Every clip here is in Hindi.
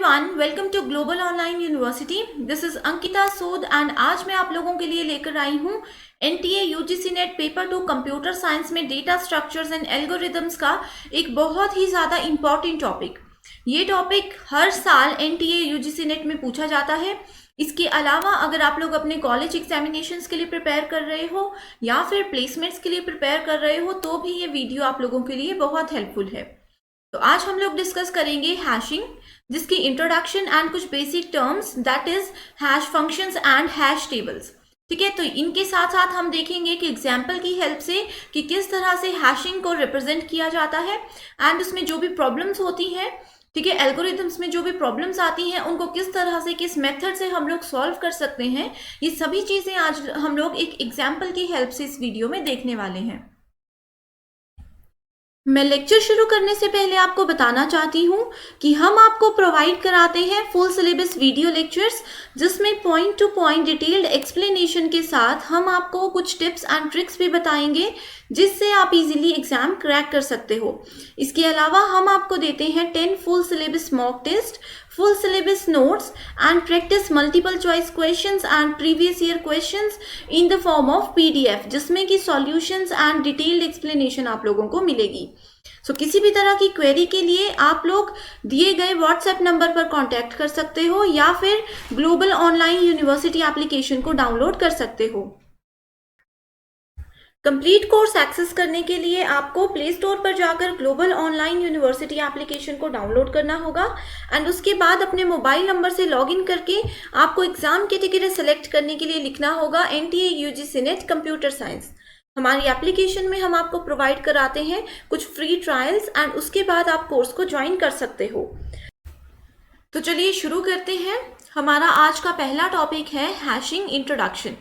Everyone, welcome to global online university. This is Ankita Sood and आज मैं आप लोगों के लिए लेकर आई हूँ NTA UGC NET paper 2 computer science में डेटा स्ट्रक्चर्स एंड एल्गोरिदम्स का एक बहुत ही ज़्यादा इम्पॉर्टेंट टॉपिक। ये टॉपिक हर साल एनटीए यूजीसी नेट में पूछा जाता है। इसके अलावा अगर आप लोग अपने कॉलेज एग्जामिनेशंस के लिए प्रिपेयर कर रहे हो या फिर प्लेसमेंट्स के लिए प्रिपेयर कर रहे हो तो भी ये वीडियो आप लोगों के लिए बहुत हेल्पफुल है। तो आज हम लोग डिस्कस करेंगे हैशिंग, जिसकी इंट्रोडक्शन एंड कुछ basic terms, that is hash functions and hash tables. ठीक है, तो इनके साथ साथ हम देखेंगे कि एग्जाम्पल की हेल्प से कि किस तरह से हैशिंग को रिप्रेजेंट किया जाता है एंड उसमें जो भी प्रॉब्लम्स होती हैं, ठीक है, एल्गोरिथम्स में जो भी प्रॉब्लम्स आती हैं उनको किस तरह से, किस मेथड से हम लोग सॉल्व कर सकते हैं। ये सभी चीज़ें आज हम लोग एक एग्जाम्पल की हेल्प से इस वीडियो में देखने वाले हैं। मैं लेक्चर शुरू करने से पहले आपको बताना चाहती हूँ कि हम आपको प्रोवाइड कराते हैं फुल सिलेबस वीडियो लेक्चर्स, जिसमें point two point detailed explanation के साथ हम आपको कुछ टिप्स एंड ट्रिक्स भी बताएंगे जिससे आप इजीली एग्जाम क्रैक कर सकते हो। इसके अलावा हम आपको देते हैं 10 full syllabus mock test, full syllabus notes and practice multiple choice questions and previous year questions in the form of PDF, जिसमें कि solutions and detailed explanation आप लोगों को मिलेगी। किसी भी तरह की क्वेरी के लिए आप लोग दिए गए व्हाट्सएप नंबर पर कांटेक्ट कर सकते हो या फिर ग्लोबल ऑनलाइन यूनिवर्सिटी एप्लीकेशन को डाउनलोड कर सकते हो। कंप्लीट कोर्स एक्सेस करने के लिए आपको प्ले स्टोर पर जाकर ग्लोबल ऑनलाइन यूनिवर्सिटी एप्लीकेशन को डाउनलोड करना होगा एंड उसके बाद अपने मोबाइल नंबर से लॉगिन करके आपको एग्जाम कैटेगरी सेलेक्ट करने के लिए लिखना होगा NTA UGC net computer science. हमारी एप्लीकेशन में हम आपको प्रोवाइड कराते हैं कुछ फ्री ट्रायल्स एंड उसके बाद आप कोर्स को ज्वाइन कर सकते हो। तो चलिए शुरू करते हैं। हमारा आज का पहला टॉपिक है हैशिंग इंट्रोडक्शन।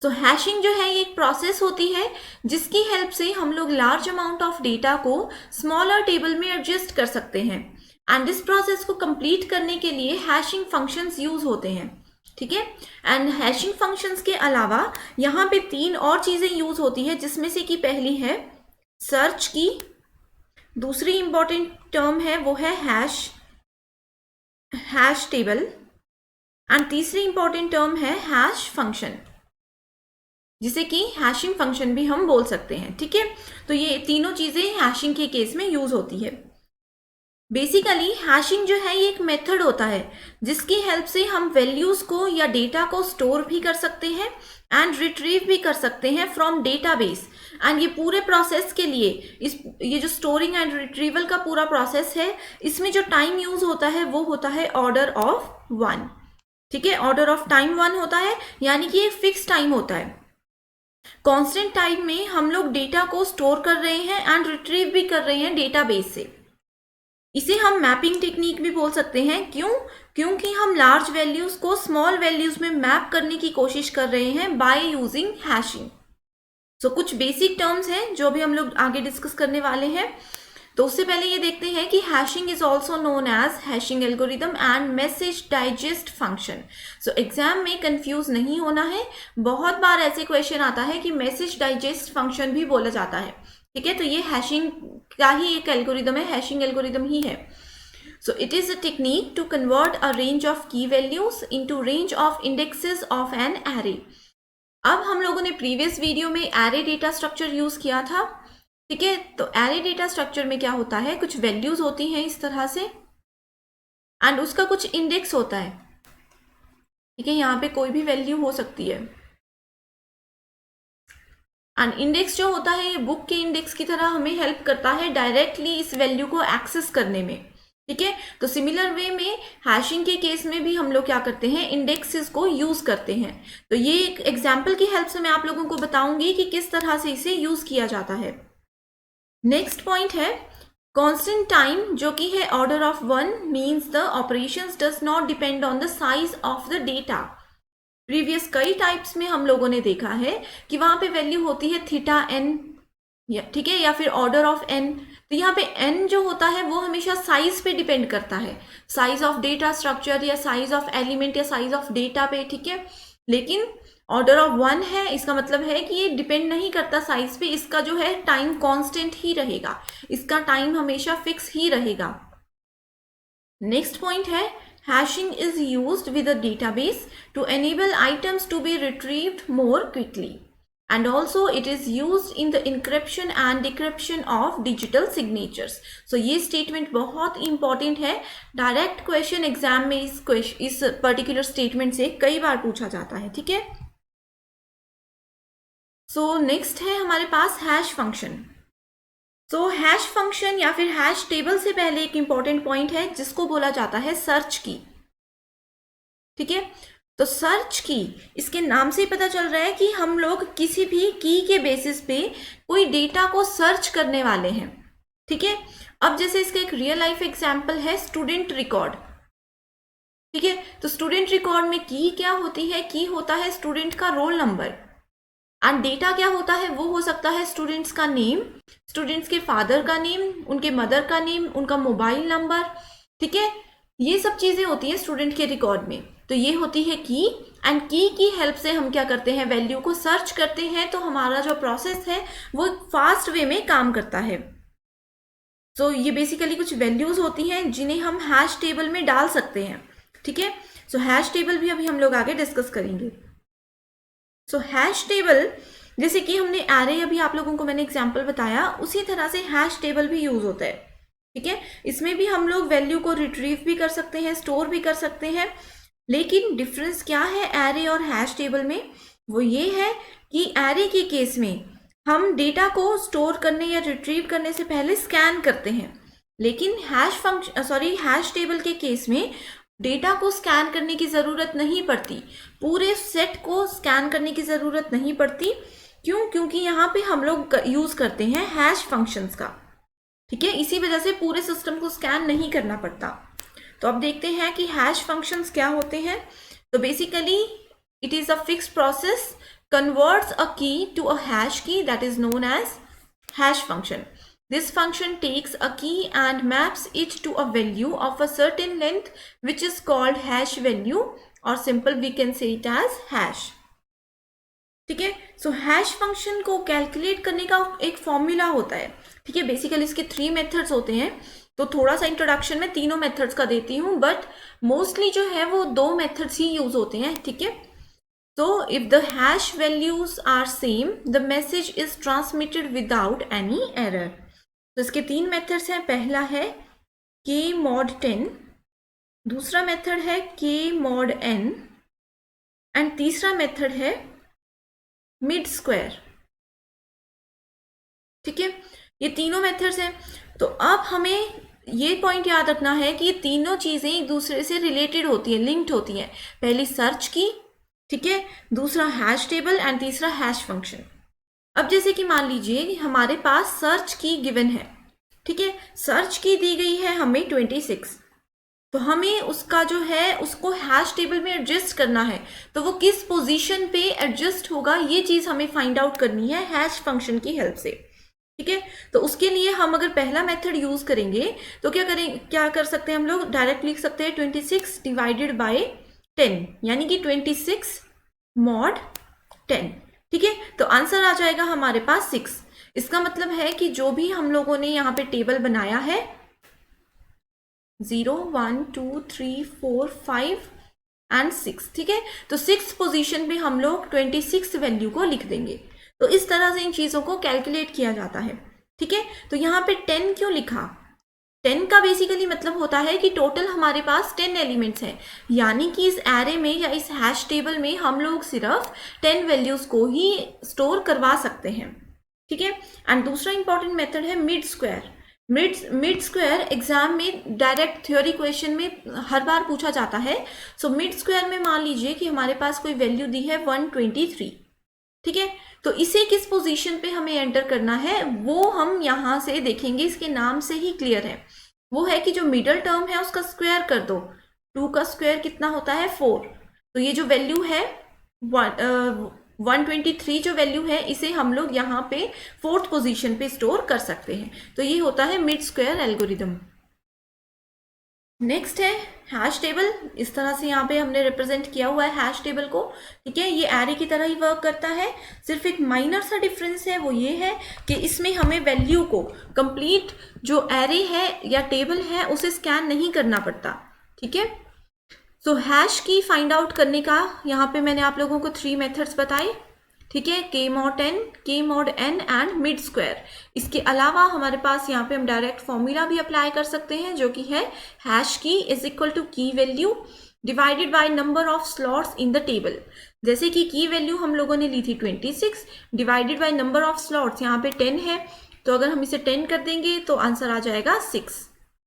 तो हैशिंग जो है ये एक प्रोसेस होती है जिसकी हेल्प से हम लोग लार्ज अमाउंट ऑफ डेटा को स्मॉलर टेबल में एडजस्ट कर सकते हैं एंड इस प्रोसेस को कंप्लीट करने के लिए हैशिंग फंक्शंस यूज होते हैं। ठीक है, एंड हैशिंग फंक्शंस के अलावा यहाँ पे 3 और चीज़ें यूज होती है, जिसमें से कि पहली है सर्च की, दूसरी इंपॉर्टेंट टर्म है वो है हैश टेबल एंड तीसरी इंपॉर्टेंट टर्म है हैश फंक्शन, जिसे कि हैशिंग फंक्शन भी हम बोल सकते हैं। ठीक है, तो ये तीनों चीज़ें हैशिंग के केस में यूज होती है। बेसिकली हैशिंग जो है ये एक मेथड होता है जिसकी हेल्प से हम वैल्यूज़ को या डेटा को स्टोर भी कर सकते हैं एंड रिट्रीव भी कर सकते हैं फ्रॉम डेटाबेस। एंड ये पूरे प्रोसेस के लिए ये जो स्टोरिंग एंड रिट्रीवल का पूरा प्रोसेस है, इसमें जो टाइम यूज होता है वो होता है ऑर्डर ऑफ 1। ठीक है, ऑर्डर ऑफ टाइम 1 होता है, यानी कि एक फिक्स टाइम होता है। कांस्टेंट टाइम में हम लोग डेटा को स्टोर कर रहे हैं एंड रिट्रीव भी कर रहे हैं डेटाबेस से। इसे हम मैपिंग टेक्निक भी बोल सकते हैं। क्योंकि हम लार्ज वैल्यूज को स्मॉल वैल्यूज में मैप करने की कोशिश कर रहे हैं बाय यूजिंग हैशिंग। कुछ बेसिक टर्म्स हैं जो भी हम लोग आगे डिस्कस करने वाले हैं। तो उससे पहले ये देखते हैं कि hashing is also known as hashing algorithm and message digest function. Exam में कंफ्यूज नहीं होना है, बहुत बार ऐसे क्वेश्चन आता है कि मैसेज डाइजेस्ट फंक्शन भी बोला जाता है। ठीक है, तो ये हैशिंग का ही एक एल्गोरिदम है, हैशिंग एल्गोरिदम ही है। It is a technique to convert a range of key values into range of indexes of an array. अब हम लोगों ने प्रीवियस वीडियो में एरे डेटा स्ट्रक्चर यूज किया था। ठीक है, तो एरे डेटा स्ट्रक्चर में क्या होता है, कुछ वैल्यूज होती हैं इस तरह से एंड उसका कुछ इंडेक्स होता है। ठीक है, यहाँ पे कोई भी वैल्यू हो सकती है एंड इंडेक्स जो होता है ये बुक के इंडेक्स की तरह हमें हेल्प करता है डायरेक्टली इस वैल्यू को एक्सेस करने में। ठीक है, तो सिमिलर वे में हैशिंग के केस में भी हम लोग क्या करते हैं, इंडेक्सेस को यूज करते हैं। तो ये एक एग्जाम्पल की हेल्प से मैं आप लोगों को बताऊंगी कि किस तरह से इसे यूज किया जाता है। नेक्स्ट पॉइंट है कांस्टेंट टाइम, जो कि है order of 1, means the operations does not depend on the size of the data. Previous कई टाइप्स में हम लोगों ने देखा है कि वहां पे वैल्यू होती है थीटा n, ठीक है, या फिर ऑर्डर ऑफ n। तो यहाँ पे n जो होता है वो हमेशा साइज पे डिपेंड करता है, साइज ऑफ डेटा स्ट्रक्चर या साइज ऑफ एलिमेंट या साइज ऑफ डेटा पे। ठीक है, लेकिन ऑर्डर ऑफ 1 है, इसका मतलब है कि ये डिपेंड नहीं करता साइज पे, इसका जो है टाइम कांस्टेंट ही रहेगा, इसका टाइम हमेशा फिक्स ही रहेगा। नेक्स्ट पॉइंट है hashing is used with a database to enable items to be retrieved more quickly and also it is used in the encryption and decryption of digital signatures. So ये statement बहुत important है, direct question exam में इस particular statement से कई बार पूछा जाता है, ठीक है. So next है हमारे पास hash function. So hash function या फिर hash table से पहले एक important point है जिसको बोला जाता है सर्च की, ठीक है. तो सर्च की, इसके नाम से ही पता चल रहा है कि हम लोग किसी भी की के बेसिस पे कोई डेटा को सर्च करने वाले हैं, ठीक है. अब जैसे इसका एक रियल लाइफ एग्जांपल है स्टूडेंट रिकॉर्ड, ठीक है. तो स्टूडेंट रिकॉर्ड में की क्या होती है, की होता है स्टूडेंट का रोल नंबर, एंड डेटा क्या होता है, वो हो सकता है स्टूडेंट्स का नेम, स्टूडेंट्स के फादर का नेम, उनके मदर का नेम, उनका मोबाइल नंबर, ठीक है. ये सब चीजें होती हैं स्टूडेंट के रिकॉर्ड में. तो ये होती है की, एंड की हेल्प से हम क्या करते हैं, वैल्यू को सर्च करते हैं. तो हमारा जो प्रोसेस है वो फास्ट वे में काम करता है. तो ये बेसिकली कुछ वैल्यूज होती हैं जिन्हें हम हैश टेबल में डाल सकते हैं, ठीक है. सो हैश टेबल भी अभी हम लोग आगे डिस्कस करेंगे. सो हैश टेबल, जैसे कि हमने एरे अभी आप लोगों को मैंने एग्जाम्पल बताया, उसी तरह से हैश टेबल भी यूज होता है, ठीक है. इसमें भी हम लोग वैल्यू को रिट्रीव भी कर सकते हैं, स्टोर भी कर सकते हैं. लेकिन डिफरेंस क्या है एरे और हैश टेबल में, वो ये है कि एरे के केस में हम डेटा को स्टोर करने या रिट्रीव करने से पहले स्कैन करते हैं. लेकिन हैश टेबल के केस में डेटा को स्कैन करने की ज़रूरत नहीं पड़ती, पूरे सेट को स्कैन करने की ज़रूरत नहीं पड़ती. क्यों? क्योंकि यहाँ पे हम लोग यूज़ करते हैं हैश फंक्शंस का, ठीक है. इसी वजह से पूरे सिस्टम को स्कैन नहीं करना पड़ता. तो अब देखते हैं कि हैश फंक्शंस क्या होते हैं. तो basically it is a fixed process converts a key to a hash key, that is known as hash function. This function takes a key and maps it to a value of a certain length which is called hash value, or simple we can say it as hash, ठीक है. सो हैश फंक्शन को कैलकुलेट करने का एक फॉर्मूला होता है, ठीक है. बेसिकली इसके 3 मेथड्स होते हैं. तो थोड़ा सा इंट्रोडक्शन में तीनों मेथड्स का देती हूँ, बट मोस्टली जो है वो 2 मेथड्स ही यूज होते हैं, ठीक है. तो if the hash values are same the message is transmitted without any error. तो इसके 3 मेथड्स हैं. पहला है k mod 10, दूसरा मेथड है k mod n, एंड तीसरा मेथड है मिड स्क्वायर, ठीक है. ये तीनों मेथड्स हैं. तो अब हमें ये पॉइंट याद रखना है कि ये तीनों चीज़ें एक दूसरे से रिलेटेड होती हैं, लिंक्ड होती हैं. पहली सर्च की, ठीक है, दूसरा हैश टेबल, एंड तीसरा हैश फंक्शन. अब जैसे कि मान लीजिए हमारे पास सर्च की गिवन है, ठीक है. सर्च की दी गई है हमें 26. तो हमें उसका जो है उसको हैश टेबल में एडजस्ट करना है. तो वो किस पोजीशन पे एडजस्ट होगा, ये चीज़ हमें फाइंड आउट करनी है हैश फंक्शन की हेल्प से, ठीक है. तो उसके लिए हम अगर पहला मेथड यूज करेंगे तो क्या कर सकते हैं हम लोग, डायरेक्ट लिख सकते हैं 26 डिवाइडेड बाय 10, यानी कि 26 mod 10, ठीक है. तो आंसर आ जाएगा हमारे पास 6. इसका मतलब है कि जो भी हम लोगों ने यहाँ पे टेबल बनाया है 0 1 2 3 4 5 एंड 6, ठीक है. तो 6th पोजीशन पे हम लोग 26 वैल्यू को लिख देंगे. तो इस तरह से इन चीज़ों को कैलकुलेट किया जाता है, ठीक है. तो यहाँ पे 10 क्यों लिखा, 10 का बेसिकली मतलब होता है कि टोटल हमारे पास 10 एलिमेंट्स हैं, यानी कि इस एरे में या इस हैश टेबल में हम लोग सिर्फ 10 वैल्यूज को ही स्टोर करवा सकते हैं, ठीक है. एंड दूसरा इंपॉर्टेंट मेथड है mid square. Mid square exam में डायरेक्ट थ्योरी क्वेश्चन में हर बार पूछा जाता है. सो मिड स्क्वायर में मान लीजिए कि हमारे पास कोई वैल्यू दी है 123, ठीक है. तो इसे किस पोजीशन पे हमें एंटर करना है वो हम यहाँ से देखेंगे, इसके नाम से ही क्लियर है. वो है कि जो मिडल टर्म है उसका स्क्वायर कर दो. 2 का स्क्वायर कितना होता है 4. तो ये जो वैल्यू है 123 जो वैल्यू है इसे हम लोग यहाँ पे 4th पोजीशन पे स्टोर कर सकते हैं. तो ये होता है मिड स्क्वायर एल्गोरिदम. नेक्स्ट है हैश टेबल। इस तरह से यहाँ पे हमने रिप्रेजेंट किया हुआ है हैश टेबल को, ठीक है। ये एरे की तरह ही वर्क करता है, सिर्फ एक माइनर सा डिफरेंस है, वो ये है कि इसमें हमें वैल्यू को कंप्लीट जो एरे है या टेबल है उसे स्कैन नहीं करना पड़ता, ठीक है। सो हैश की फाइंड आउट करने का यहाँ पे मैंने आप लोगों को 3 मेथड्स बताए, ठीक है, k mod n, k mod n and mid square. इसके अलावा हमारे पास यहाँ पे हम डायरेक्ट फॉर्मूला भी अप्लाई कर सकते हैं जो कि है हैश की इज इक्वल टू की value divided by number of slots in the table. जैसे कि की वैल्यू हम लोगों ने ली थी 26 divided by number of slots, यहाँ पे 10 है, तो अगर हम इसे 10 कर देंगे तो आंसर आ जाएगा 6,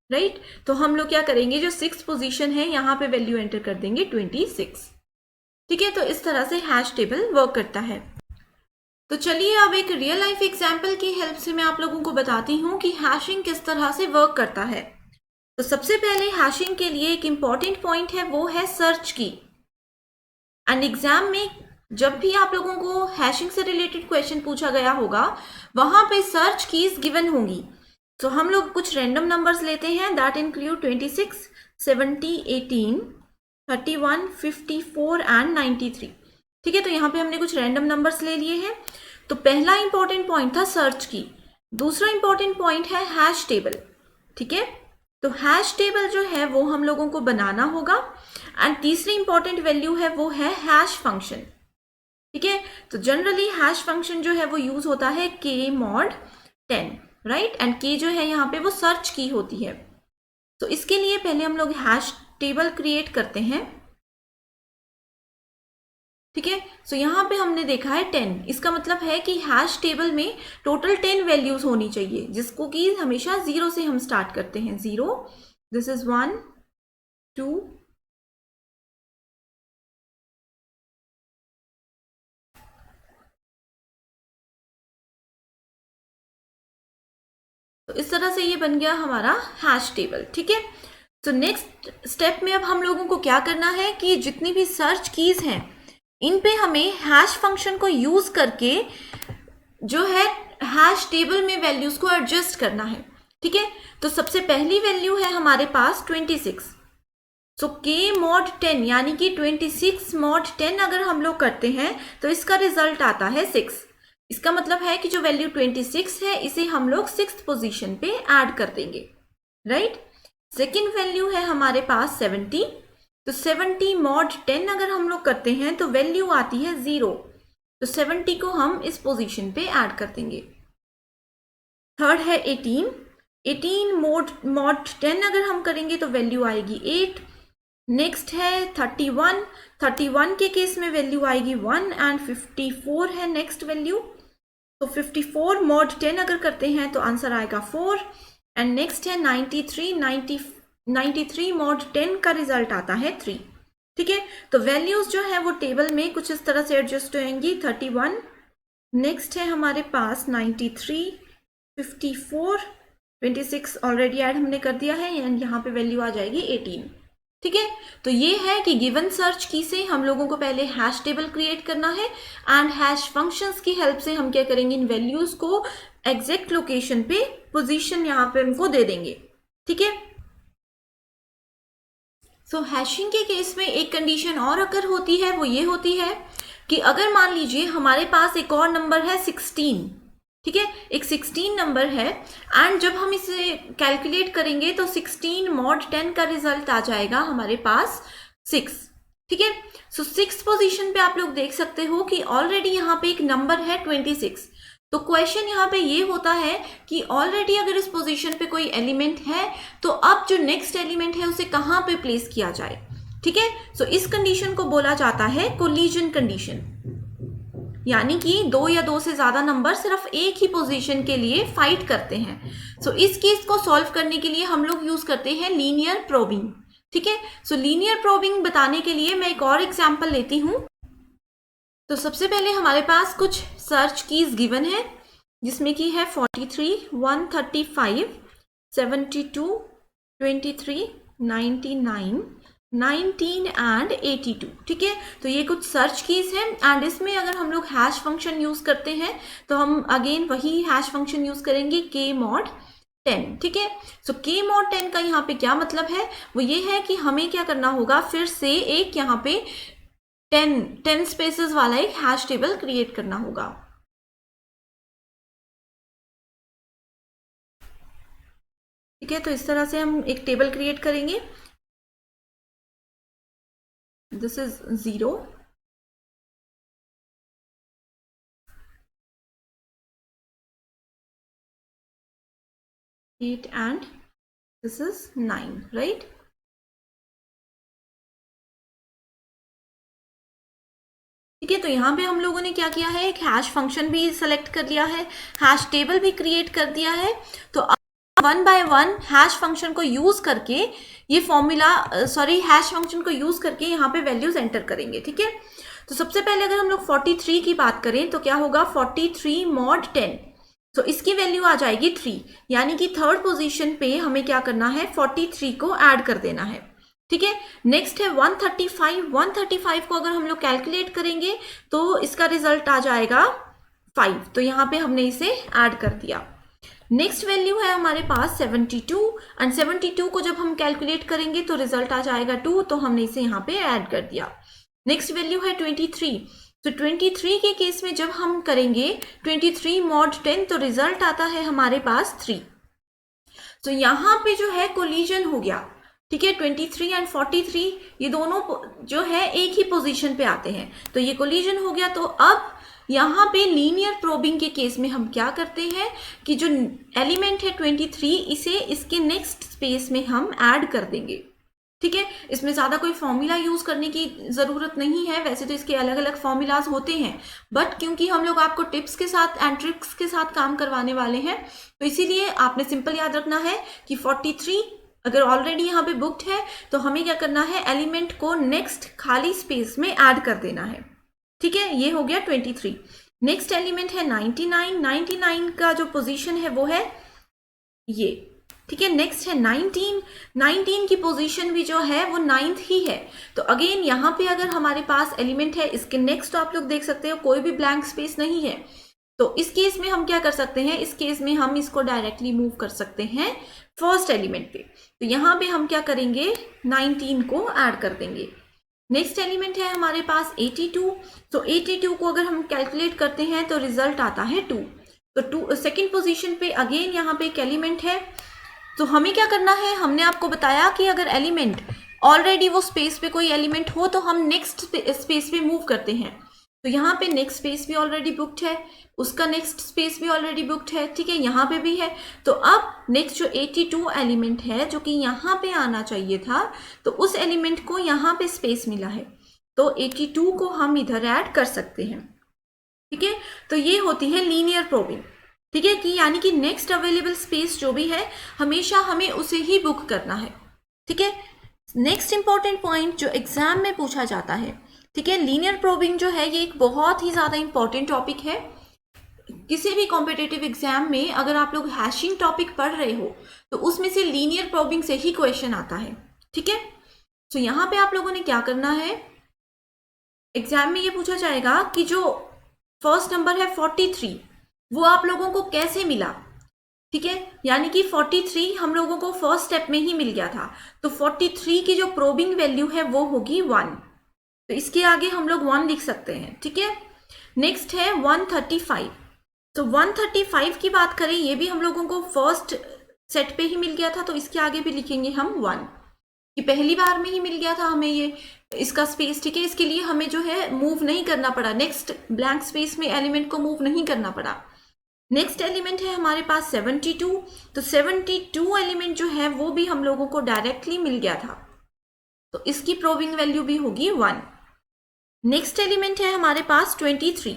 राइट। तो हम लोग क्या करेंगे, जो 6th पोजीशन है यहाँ पे वैल्यू एंटर कर देंगे 26, ठीक है। तो इस तरह से हैश टेबल वर्क करता है। तो चलिए अब एक रियल लाइफ एग्जांपल की हेल्प से मैं आप लोगों को बताती हूँ कि हैशिंग किस तरह से वर्क करता है। तो सबसे पहले हैशिंग के लिए एक इम्पॉर्टेंट पॉइंट है, वो है सर्च की। एंड एग्जाम में जब भी आप लोगों को हैशिंग से रिलेटेड क्वेश्चन पूछा गया होगा वहां पे सर्च कीज गिवन होंगी। तो हम लोग कुछ रैंडम नंबर्स लेते हैं दैट इंक्लूड 26, 70, 18, 31, 54 एंड 93, ठीक है। तो यहाँ पे हमने कुछ रैंडम नंबर्स ले लिए हैं। तो पहला इंपॉर्टेंट पॉइंट था सर्च की, दूसरा इंपॉर्टेंट पॉइंट है हैश टेबल, ठीक है। तो हैश टेबल जो है वो हम लोगों को बनाना होगा एंड तीसरी इंपॉर्टेंट वैल्यू है वो है हैश फंक्शन, ठीक है। तो जनरली हैश फंक्शन जो है वो यूज होता है k mod 10, right, and k जो है यहाँ पे वो सर्च की होती है। तो इसके लिए पहले हम लोग हैश टेबल क्रिएट करते हैं, ठीक है। सो यहाँ पे हमने देखा है 10, इसका मतलब है कि हैश टेबल में टोटल 10 वैल्यूज होनी चाहिए, जिसको कि हमेशा 0 से हम स्टार्ट करते हैं। 0, दिस इज 1, 2, तो इस तरह से ये बन गया हमारा हैश टेबल, ठीक है। तो नेक्स्ट स्टेप में अब हम लोगों को क्या करना है कि जितनी भी सर्च कीज हैं इन पे हमें हैश फंक्शन को यूज करके जो है हैश टेबल में वैल्यूज को एडजस्ट करना है, ठीक है। तो सबसे पहली वैल्यू है हमारे पास 26। सो k mod 10 यानी कि 26 mod 10 अगर हम लोग करते हैं तो इसका रिजल्ट आता है 6। इसका मतलब है कि जो वैल्यू 26 है इसे हम लोग 6th पोजीशन पे ऐड कर देंगे, राइट। सेकेंड वैल्यू है हमारे पास 70। तो 70 mod 10 अगर हम लोग करते हैं तो वैल्यू आती है 0, तो 70 को हम इस पोजीशन पे ऐड कर देंगे। थर्ड है 18। 18 mod 10 अगर हम करेंगे तो वैल्यू आएगी 8। नेक्स्ट है 31। 31 के केस में वैल्यू आएगी 1 एंड 54 है नेक्स्ट वैल्यू। तो 54 mod 10 अगर करते हैं तो आंसर आएगा 4 एंड नेक्स्ट है 93 mod 10 का रिजल्ट आता है 3, ठीक है। तो वैल्यूज जो है वो टेबल में कुछ इस तरह से एडजस्ट होंगी। 31, नेक्स्ट है हमारे पास 93, 54, 26 ऑलरेडी ऐड हमने कर दिया है एंड यहाँ पे वैल्यू आ जाएगी 18, ठीक है। तो ये है कि गिवन सर्च की से हम लोगों को पहले हैश टेबल क्रिएट करना है एंड हैश फंक्शंस की हेल्प से हम क्या करेंगे, इन वैल्यूज को एग्जैक्ट लोकेशन पे पोजीशन यहाँ पे उनको दे देंगे, ठीक है। सो हैशिंग के केस में एक कंडीशन और अगर होती है, वो ये होती है कि अगर मान लीजिए हमारे पास एक और नंबर है 16, ठीक है, एक 16 नंबर है एंड जब हम इसे कैलकुलेट करेंगे तो 16 mod 10 का रिजल्ट आ जाएगा हमारे पास 6, ठीक है। सो 6th पोजीशन पे आप लोग देख सकते हो कि ऑलरेडी यहाँ पे एक नंबर है 26। तो क्वेश्चन यहाँ पे ये होता है कि ऑलरेडी अगर इस पोजीशन पे कोई एलिमेंट है तो अब जो नेक्स्ट एलिमेंट है उसे कहाँ पे प्लेस किया जाए, ठीक है। सो इस कंडीशन को बोला जाता है कोलिजन कंडीशन, यानी कि 2 या 2 से ज्यादा नंबर सिर्फ एक ही पोजीशन के लिए फाइट करते हैं। सो इस केस को सॉल्व करने के लिए हम लोग यूज करते हैं लीनियर प्रोबिंग, ठीक है। सो लीनियर प्रोबिंग बताने के लिए मैं एक और एग्जांपल लेती हूं। तो सबसे पहले हमारे पास कुछ सर्च कीज गिवन है जिसमें कि है 43, 135, 72, 23, 99, 19 एंड 82, ठीक है। तो ये कुछ सर्च कीज हैं एंड इसमें अगर हम लोग हैश फंक्शन यूज करते हैं तो हम अगेन वही हैश फंक्शन यूज करेंगे k mod 10, ठीक है। सो k mod 10 का यहाँ पे क्या मतलब है, वो ये है कि हमें क्या करना होगा, फिर से एक यहाँ पे 10 स्पेसेस वाला एक हैश टेबल क्रिएट करना होगा। ठीक है, तो इस तरह से हम एक टेबल क्रिएट करेंगे। This is 0, 8 and this is 9, right? ठीक है, तो यहाँ पे हम लोगों ने क्या किया है, एक हैश फंक्शन भी सेलेक्ट कर लिया है, हैश टेबल भी क्रिएट कर दिया है। तो अब 1 बाय 1 हैश फंक्शन को यूज करके ये फॉर्मूला हैश फंक्शन को यूज करके यहाँ पे वैल्यूज एंटर करेंगे। ठीक है, तो सबसे पहले अगर हम लोग 43 की बात करें तो क्या होगा, 43 mod 10, तो इसकी वैल्यू आ जाएगी 3, यानी कि थर्ड पोजीशन पे हमें क्या करना है, 43 को ऐड कर देना है। ठीक है, नेक्स्ट है 135। 135 को अगर हम लोग कैलकुलेट करेंगे तो इसका रिजल्ट आ जाएगा 5, तो यहाँ पे हमने इसे ऐड कर दिया। नेक्स्ट वैल्यू है हमारे पास 72, एंड 72 को जब हम कैलकुलेट करेंगे तो रिजल्ट आ जाएगा 2, तो हमने इसे यहाँ पे ऐड कर दिया। नेक्स्ट वैल्यू है 23, तो 23 के केस में जब हम करेंगे 23 mod 10 तो रिजल्ट आता है हमारे पास 3। तो यहाँ पे जो है कोलिजन हो गया। ठीक है, 23 एंड 43 ये दोनों जो है एक ही पोजीशन पे आते हैं, तो ये कोलिजन हो गया। तो अब यहाँ पे लीनियर प्रोबिंग के केस में हम क्या करते हैं कि जो एलिमेंट है 23 इसे इसके नेक्स्ट स्पेस में हम ऐड कर देंगे। ठीक है, इसमें ज़्यादा कोई फॉर्मूला यूज़ करने की ज़रूरत नहीं है, वैसे तो इसके अलग अलग फॉर्मूलाज होते हैं, बट क्योंकि हम लोग आपको टिप्स के साथ एंड ट्रिक्स के साथ काम करवाने वाले हैं तो इसीलिए आपने सिंपल याद रखना है कि 43 अगर ऑलरेडी यहाँ पे बुक्ड है तो हमें क्या करना है, एलिमेंट को नेक्स्ट खाली स्पेस में ऐड कर देना है। ठीक है, ये हो गया 23। नेक्स्ट एलिमेंट है 99। 99 का जो पोजीशन है वो है ये। ठीक है, नेक्स्ट है 19। 19 की पोजीशन भी जो है वो 9th ही है। तो अगेन यहाँ पे अगर हमारे पास एलिमेंट है, इसके नेक्स्ट तो आप लोग देख सकते हो कोई भी ब्लैंक स्पेस नहीं है, तो इस केस में हम क्या कर सकते हैं, इस केस में हम इसको डायरेक्टली मूव कर सकते हैं फर्स्ट एलिमेंट पे। तो यहाँ पे हम क्या करेंगे, 19 को ऐड कर देंगे। नेक्स्ट एलिमेंट है हमारे पास 82। तो 82 को अगर हम कैलकुलेट करते हैं तो रिजल्ट आता है 2। तो 2 सेकेंड पोजीशन पे अगेन यहाँ पे एक एलिमेंट है। तो हमें क्या करना है, हमने आपको बताया कि अगर एलिमेंट ऑलरेडी वो स्पेस पे कोई एलिमेंट हो तो हम नेक्स्ट स्पेस पे मूव करते हैं। तो यहाँ पे नेक्स्ट स्पेस भी ऑलरेडी बुक्ड है, उसका नेक्स्ट स्पेस भी ऑलरेडी बुक्ड है। ठीक है, यहाँ पे भी है। तो अब नेक्स्ट जो 82 एलिमेंट है जो कि यहाँ पे आना चाहिए था, तो उस एलिमेंट को यहाँ पे स्पेस मिला है, तो 82 को हम इधर ऐड कर सकते हैं। ठीक है, तो ये होती है लीनियर प्रोबिंग। ठीक है, कि यानी कि नेक्स्ट अवेलेबल स्पेस जो भी है हमेशा हमें उसे ही बुक करना है। ठीक है, नेक्स्ट इंपॉर्टेंट पॉइंट जो एग्जाम में पूछा जाता है, ठीक है, लीनियर प्रोबिंग जो है ये एक बहुत ही ज़्यादा इंपॉर्टेंट टॉपिक है। किसी भी कॉम्पिटिटिव एग्जाम में अगर आप लोग हैशिंग टॉपिक पढ़ रहे हो तो उसमें से लीनियर प्रोबिंग से ही क्वेश्चन आता है। ठीक है, तो यहाँ पे आप लोगों ने क्या करना है, एग्जाम में ये पूछा जाएगा कि जो फर्स्ट नंबर है 43 वो आप लोगों को कैसे मिला। ठीक है, यानी कि 43 हम लोगों को फर्स्ट स्टेप में ही मिल गया था, तो 43 की जो प्रोबिंग वैल्यू है वो होगी 1, तो इसके आगे हम लोग 1 लिख सकते हैं। ठीक है, नेक्स्ट है 135। तो 135 की बात करें, ये भी हम लोगों को फर्स्ट सेट पे ही मिल गया था, तो इसके आगे भी लिखेंगे हम 1, कि पहली बार में ही मिल गया था हमें ये इसका स्पेस। ठीक है, इसके लिए हमें जो है मूव नहीं करना पड़ा, नेक्स्ट ब्लैंक स्पेस में एलिमेंट को मूव नहीं करना पड़ा। नेक्स्ट एलिमेंट है हमारे पास 72। तो 72 एलिमेंट जो है वो भी हम लोगों को डायरेक्टली मिल गया था, तो इसकी प्रोबिंग वैल्यू भी होगी 1। नेक्स्ट एलिमेंट है हमारे पास 23।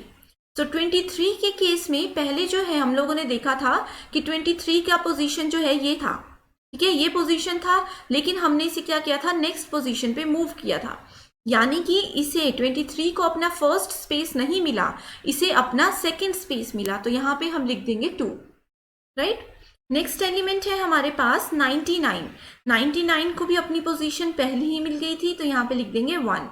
तो 23 के केस में पहले जो है हम लोगों ने देखा था कि 23 का पोजीशन जो है ये था। ठीक है, ये पोजीशन था, लेकिन हमने इसे क्या किया था, नेक्स्ट पोजीशन पे मूव किया था, यानी कि इसे 23 को अपना फर्स्ट स्पेस नहीं मिला, इसे अपना सेकंड स्पेस मिला, तो यहाँ पे हम लिख देंगे 2, राइट। नेक्स्ट एलिमेंट है हमारे पास 99। 99 को भी अपनी पोजीशन पहले ही मिल गई थी, तो यहाँ पे लिख देंगे 1।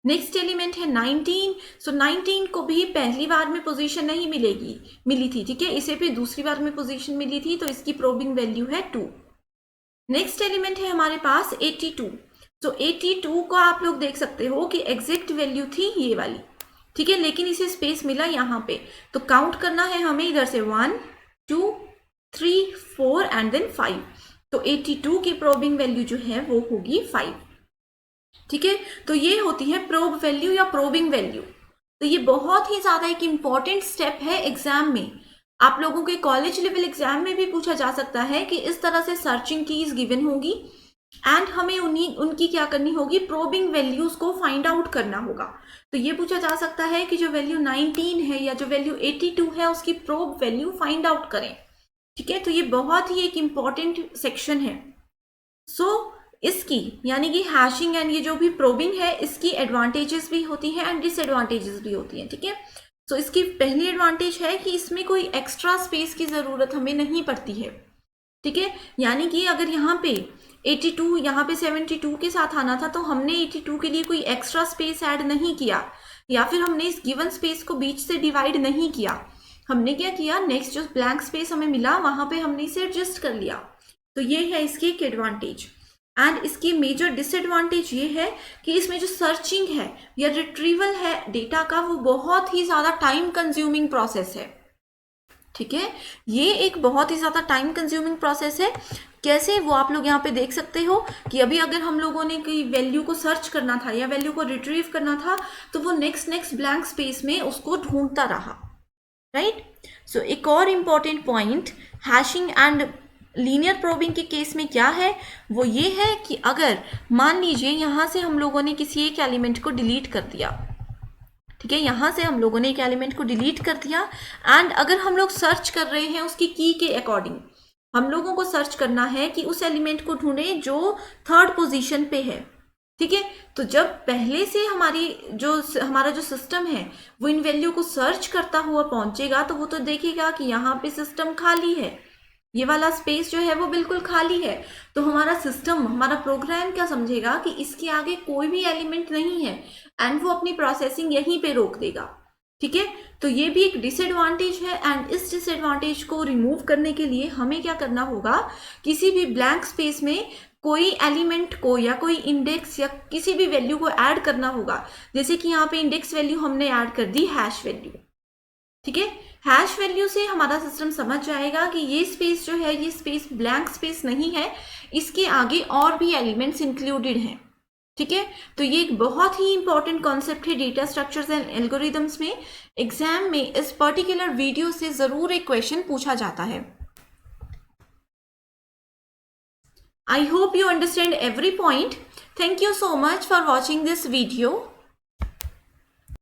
नेक्स्ट एलिमेंट है 19। सो 19 को भी पहली बार में पोजीशन नहीं मिली थी, ठीक है, इसे भी दूसरी बार में पोजीशन मिली थी, तो इसकी प्रोबिंग वैल्यू है 2। नेक्स्ट एलिमेंट है हमारे पास 82। तो 82 को आप लोग देख सकते हो कि एग्जैक्ट वैल्यू थी ये वाली, ठीक है, लेकिन इसे स्पेस मिला यहाँ पे, तो काउंट करना है हमें इधर से 1 2 3 4 एंड देन 5। तो 82 की प्रोबिंग वैल्यू जो है वो होगी 5, ठीक है। तो ये होती है प्रोब वैल्यू या प्रोबिंग वैल्यू। तो ये बहुत ही ज्यादा एक इंपॉर्टेंट स्टेप है एग्जाम में। आप लोगों के कॉलेज लेवल एग्जाम में भी पूछा जा सकता है कि इस तरह से सर्चिंग कीज गिवन होगी एंड हमें उनकी क्या करनी होगी, प्रोबिंग वैल्यूज को फाइंड आउट करना होगा। तो ये पूछा जा सकता है कि जो वैल्यू 19 है या जो वैल्यू 82 है उसकी प्रोब वैल्यू फाइंड आउट करें, ठीक है। तो ये बहुत ही एक इंपॉर्टेंट सेक्शन है। इसकी यानी कि हैशिंग एंड ये जो भी प्रोबिंग है इसकी एडवांटेजेस भी होती हैं एंड डिसएडवांटेजेस भी होती हैं, ठीक है। सो इसकी पहली एडवांटेज है कि इसमें कोई एक्स्ट्रा स्पेस की ज़रूरत हमें नहीं पड़ती है, ठीक है। यानी कि अगर यहाँ पे 82 यहाँ पे 72 के साथ आना था तो हमने 82 के लिए कोई एक्स्ट्रा स्पेस ऐड नहीं किया, या फिर हमने इस गिवन स्पेस को बीच से डिवाइड नहीं किया। हमने क्या किया, नेक्स्ट जो ब्लैंक स्पेस हमें मिला वहां पे हमने इसे एडजस्ट कर लिया। तो ये है इसकी एक एडवांटेज। एंड इसकी मेजर डिसएडवांटेज ये है कि इसमें जो सर्चिंग है या रिट्रीवल है डेटा का वो बहुत ही ज़्यादा टाइम कंज्यूमिंग प्रोसेस है, ठीक है। ये एक बहुत ही ज़्यादा टाइम कंज्यूमिंग प्रोसेस है। कैसे, वो आप लोग यहाँ पे देख सकते हो कि अभी अगर हम लोगों ने कोई वैल्यू को सर्च करना था या वैल्यू को रिट्रीव करना था तो वो नेक्स्ट ब्लैंक स्पेस में उसको ढूंढता रहा, राइट। सो एक और important point hashing and linear probing के केस में क्या है, वो ये है कि अगर मान लीजिए यहाँ से हम लोगों ने किसी एक एलिमेंट को डिलीट कर दिया, ठीक है, यहाँ से हम लोगों ने एक एलिमेंट को डिलीट कर दिया एंड अगर हम लोग सर्च कर रहे हैं उसकी की के अकॉर्डिंग, हम लोगों को सर्च करना है कि उस एलिमेंट को ढूंढे जो 3rd पोजीशन पे है, ठीक है। तो जब पहले से हमारा जो सिस्टम है वो इन वैल्यू को सर्च करता हुआ पहुंचेगा तो वो तो देखेगा कि यहाँ पे सिस्टम खाली है, ये वाला स्पेस जो है वो बिल्कुल खाली है। तो हमारा सिस्टम, हमारा प्रोग्राम क्या समझेगा कि इसके आगे कोई भी एलिमेंट नहीं है एंड वो अपनी प्रोसेसिंग यहीं पे रोक देगा, ठीक है। तो ये भी एक डिसएडवांटेज है एंड इस डिसएडवांटेज को रिमूव करने के लिए हमें क्या करना होगा, किसी भी ब्लैंक स्पेस में कोई एलिमेंट को या कोई इंडेक्स या किसी भी वैल्यू को ऐड करना होगा। जैसे कि यहाँ पे इंडेक्स वैल्यू हमने ऐड कर दी हैश वैल्यू, ठीक है। हैश वैल्यू से हमारा सिस्टम समझ जाएगा कि ये स्पेस जो है ये स्पेस ब्लैंक स्पेस नहीं है, इसके आगे और भी एलिमेंट्स इंक्लूडेड हैं, ठीक है। तो ये एक बहुत ही इंपॉर्टेंट कॉन्सेप्ट है डेटा स्ट्रक्चर्स एंड एल्गोरिदम्स में। एग्जाम में इस पर्टिकुलर वीडियो से जरूर एक क्वेश्चन पूछा जाता है। I hope you understand every point. Thank you so much for watching this video.